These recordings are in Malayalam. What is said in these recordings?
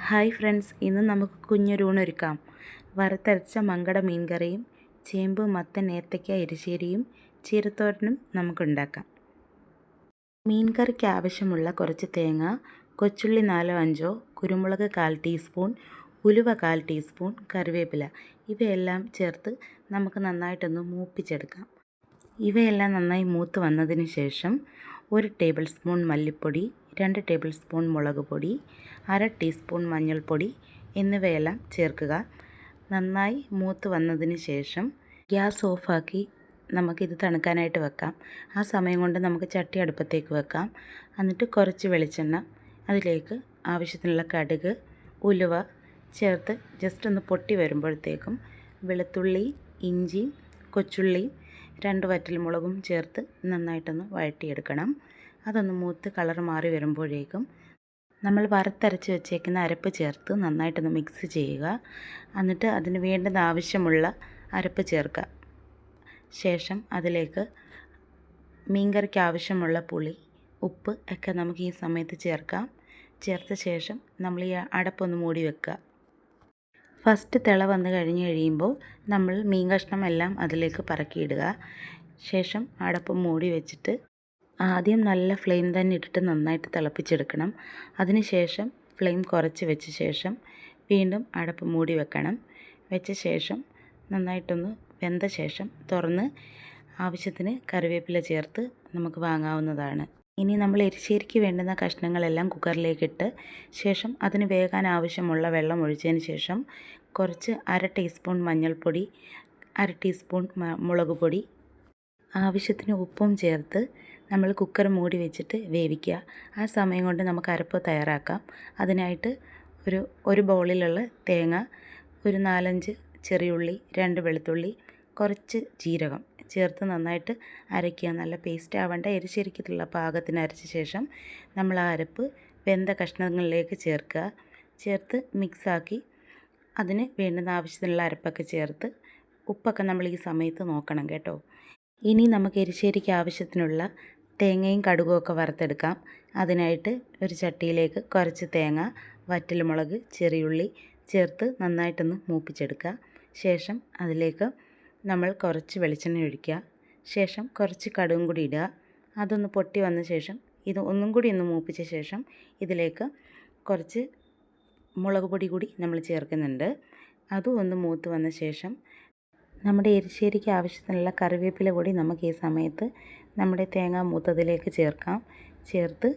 ഹായ് ഫ്രണ്ട്സ്, ഇന്ന് നമുക്ക് കുഞ്ഞൊരൂണൊരുക്കാം. വറുത്തരച്ച മങ്കട മീൻ കറിയും ചേമ്പ് മത്തൻ ഏത്തയ്ക്ക എരിശ്ശേരിയും ചീരത്തോരനും നമുക്കുണ്ടാക്കാം. മീൻ കറിക്ക് ആവശ്യമുള്ള കുറച്ച് തേങ്ങ, കൊച്ചുള്ളി 4-5, കുരുമുളക് 1/4 ടീസ്പൂൺ, ഉലുവ 1/4 ടീസ്പൂൺ, കറിവേപ്പില ഇവയെല്ലാം ചേർത്ത് നമുക്ക് നന്നായിട്ടൊന്ന് മൂപ്പിച്ചെടുക്കാം. ഇവയെല്ലാം നന്നായി മൂത്ത് വന്നതിന് ശേഷം 1 ടേബിൾ സ്പൂൺ മല്ലിപ്പൊടി, 2 ടേബിൾ സ്പൂൺ മുളക് പൊടി, 1/2 ടീസ്പൂൺ മഞ്ഞൾപ്പൊടി എന്നിവയെല്ലാം ചേർക്കുക. നന്നായി മൂത്ത് വന്നതിന് ശേഷം ഗ്യാസ് ഓഫാക്കി നമുക്കിത് തണുക്കാനായിട്ട് വെക്കാം. ആ സമയം കൊണ്ട് നമുക്ക് ചട്ടി അടുപ്പത്തേക്ക് വെക്കാം. എന്നിട്ട് കുറച്ച് വെളിച്ചെണ്ണ, അതിലേക്ക് ആവശ്യത്തിനുള്ള കടുക്, ഉലുവ ചേർത്ത് ജസ്റ്റ് ഒന്ന് പൊട്ടി വരുമ്പോഴത്തേക്കും വെളുത്തുള്ളി, ഇഞ്ചി, കൊച്ചുള്ളി, 2 വറ്റൽമുളകും ചേർത്ത് നന്നായിട്ടൊന്ന് വഴറ്റിയെടുക്കണം. അതൊന്ന് മൂത്ത് കളർ മാറി വരുമ്പോഴേക്കും നമ്മൾ വറുത്തരച്ച് വെച്ചേക്കുന്ന അരപ്പ് ചേർത്ത് നന്നായിട്ടൊന്ന് മിക്സ് ചെയ്യുക. എന്നിട്ട് അതിന് വേണ്ടുന്ന ആവശ്യമുള്ള അരപ്പ് ചേർക്കുക. ശേഷം അതിലേക്ക് മീൻകറിക്ക് ആവശ്യമുള്ള പുളി, ഉപ്പ് ഒക്കെ നമുക്ക് ഈ സമയത്ത് ചേർക്കാം. ചേർത്ത ശേഷം നമ്മൾ ഈ അടപ്പൊന്ന് മൂടി വെക്കുക. ഫസ്റ്റ് തിള വന്ന് കഴിയുമ്പോൾ നമ്മൾ മീൻ കഷ്ണം എല്ലാം അതിലേക്ക് പറക്കിയിടുക. ശേഷം അടപ്പ് മൂടി വെച്ചിട്ട് ആദ്യം നല്ല ഫ്ലെയിം തന്നെ ഇട്ടിട്ട് നന്നായിട്ട് തിളപ്പിച്ചെടുക്കണം. അതിനുശേഷം ഫ്ലെയിം കുറച്ച് വെച്ച ശേഷം വീണ്ടും അടപ്പ് മൂടി വെക്കണം. വെച്ച ശേഷം നന്നായിട്ടൊന്ന് വെന്ത ശേഷം തുറന്ന് ആവശ്യത്തിന് കറിവേപ്പില ചേർത്ത് നമുക്ക് വാങ്ങാവുന്നതാണ്. ഇനി നമ്മൾ എരിശ്ശേരിക്ക് വേണ്ടുന്ന കഷ്ണങ്ങളെല്ലാം കുക്കറിലേക്കിട്ട് ശേഷം അതിന് വേകാൻ ആവശ്യമുള്ള വെള്ളം ഒഴിച്ചതിന് ശേഷം കുറച്ച് 1/2 ടീസ്പൂൺ മഞ്ഞൾപ്പൊടി, 1/2 ടീസ്പൂൺ മുളക് പൊടി, ആവശ്യത്തിന് ഉപ്പും ചേർത്ത് നമ്മൾ കുക്കർ മൂടി വെച്ചിട്ട് വേവിക്കുക. ആ സമയം കൊണ്ട് നമുക്ക് അരപ്പ് തയ്യാറാക്കാം. അതിനായിട്ട് ഒരു ബൗളിലുള്ള തേങ്ങ, ഒരു 4-5 ചെറിയുള്ളി, 2 വെളുത്തുള്ളി, കുറച്ച് ജീരകം ചേർത്ത് നന്നായിട്ട് അരയ്ക്കുക. നല്ല പേസ്റ്റ് ആവേണ്ട, എരിശ്ശേരിക്കുള്ള പാകത്തിന് അരച്ച ശേഷം നമ്മൾ ആ അരപ്പ് വെന്ത കഷ്ണങ്ങളിലേക്ക് ചേർക്കുക. ചേർത്ത് മിക്സാക്കി അതിന് വേണ്ടുന്ന ആവശ്യത്തിനുള്ള അരപ്പൊക്കെ ചേർത്ത് ഉപ്പൊക്കെ നമ്മൾ ഈ സമയത്ത് നോക്കണം കേട്ടോ. ഇനി നമുക്ക് എരിശ്ശേരിക്ക് ആവശ്യത്തിനുള്ള തേങ്ങയും കടുകും ഒക്കെ വറുത്തെടുക്കാം. അതിനായിട്ട് ഒരു ചട്ടിയിലേക്ക് കുറച്ച് തേങ്ങ, വറ്റൽമുളക്, ചെറിയുള്ളി ചേർത്ത് നന്നായിട്ടൊന്ന് മൂപ്പിച്ചെടുക്കുക. ശേഷം അതിലേക്ക് നമ്മൾ കുറച്ച് വെളിച്ചെണ്ണ ഒഴിക്കുക. ശേഷം കുറച്ച് കടുകും കൂടി ഇടുക. അതൊന്ന് പൊട്ടി വന്ന ശേഷം ഇത് ഒന്നും കൂടി ഒന്ന് മൂപ്പിച്ച ശേഷം ഇതിലേക്ക് കുറച്ച് മുളക് പൊടി കൂടി നമ്മൾ ചേർക്കുന്നുണ്ട്. അതും ഒന്ന് മൂത്ത് വന്ന ശേഷം നമ്മുടെ എരിശ്ശേരിക്ക് ആവശ്യത്തിനുള്ള കറിവേപ്പില കൂടി നമുക്ക് ഈ സമയത്ത് നമ്മുടെ തേങ്ങ മൂത്തതിലേക്ക് ചേർക്കാം. ചേർത്ത്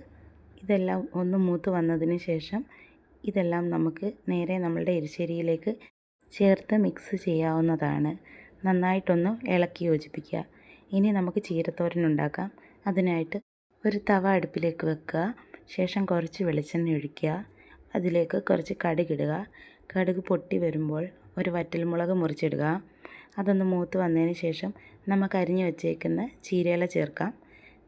ഇതെല്ലാം ഒന്ന് മൂത്ത് വന്നതിന് ശേഷം ഇതെല്ലാം നമുക്ക് നേരെ നമ്മളുടെ എരിശ്ശേരിയിലേക്ക് ചേർത്ത് മിക്സ് ചെയ്യാവുന്നതാണ്. നന്നായിട്ടൊന്ന് ഇളക്കി യോജിപ്പിക്കുക. ഇനി നമുക്ക് ചീരത്തോരൻ ഉണ്ടാക്കാം. അതിനായിട്ട് ഒരു തവ അടുപ്പിലേക്ക് വെക്കുക. ശേഷം കുറച്ച് വെളിച്ചെണ്ണ ഒഴിക്കുക. അതിലേക്ക് കുറച്ച് കടുകിടുക. കടുക് പൊട്ടി വരുമ്പോൾ ഒരു വറ്റൽമുളക് മുറിച്ചിടുക. അതൊന്ന് മൂത്ത് വന്നതിന് ശേഷം നമുക്ക് അരിഞ്ഞു വെച്ചേക്കുന്ന ചീരയില ചേർക്കാം.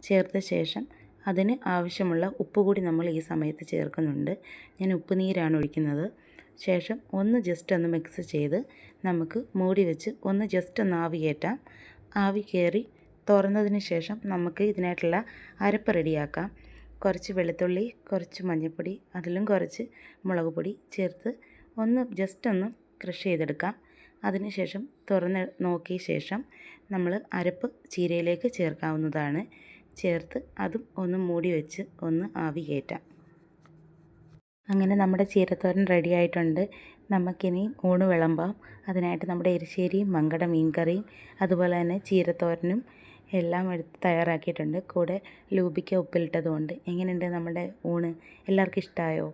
ചേർത്ത ശേഷം അതിന് ആവശ്യമുള്ള ഉപ്പ് കൂടി നമ്മൾ ഈ സമയത്ത് ചേർക്കുന്നുണ്ട്. ഞാൻ ഉപ്പ് നീരാണ് ഒഴിക്കുന്നത്. ശേഷം ഒന്ന് ജസ്റ്റ് ഒന്ന് മിക്സ് ചെയ്ത് നമുക്ക് മൂടി വെച്ച് ഒന്ന് ജസ്റ്റ് ഒന്ന് ആവി കയറ്റാം. ആവി കയറി തുറന്നതിന് ശേഷം നമുക്ക് ഇതിനായിട്ടുള്ള അരപ്പ് റെഡിയാക്കാം. കുറച്ച് വെളുത്തുള്ളി, കുറച്ച് മഞ്ഞൾപ്പൊടി, അതിലും കുറച്ച് മുളക് പൊടി ചേർത്ത് ഒന്ന് ജസ്റ്റ് ഒന്ന് ക്രഷ് ചെയ്തെടുക്കാം. അതിനുശേഷം തുറന്ന് നോക്കിയ ശേഷം നമ്മൾ അരപ്പ് ചീരയിലേക്ക് ചേർക്കാവുന്നതാണ്. ചേർത്ത് അതും ഒന്ന് മൂടി വെച്ച് ഒന്ന് ആവി കയറ്റാം. അങ്ങനെ നമ്മുടെ ചീരത്തോരൻ റെഡി ആയിട്ടുണ്ട്. നമുക്കിനി ഊണ് വിളമ്പാം. അതിനായിട്ട് നമ്മുടെ എരിശ്ശേരിയും മങ്കട മീൻ കറിയും അതുപോലെ തന്നെ ചീരത്തോരനും എല്ലാം എടുത്ത് തയ്യാറാക്കിയിട്ടുണ്ട്. കൂടെ ലൂബിക്ക ഉപ്പിലിട്ടതുകൊണ്ട്. എങ്ങനെയുണ്ട് നമ്മുടെ ഊണ്? എല്ലാവർക്കും ഇഷ്ടമായോ?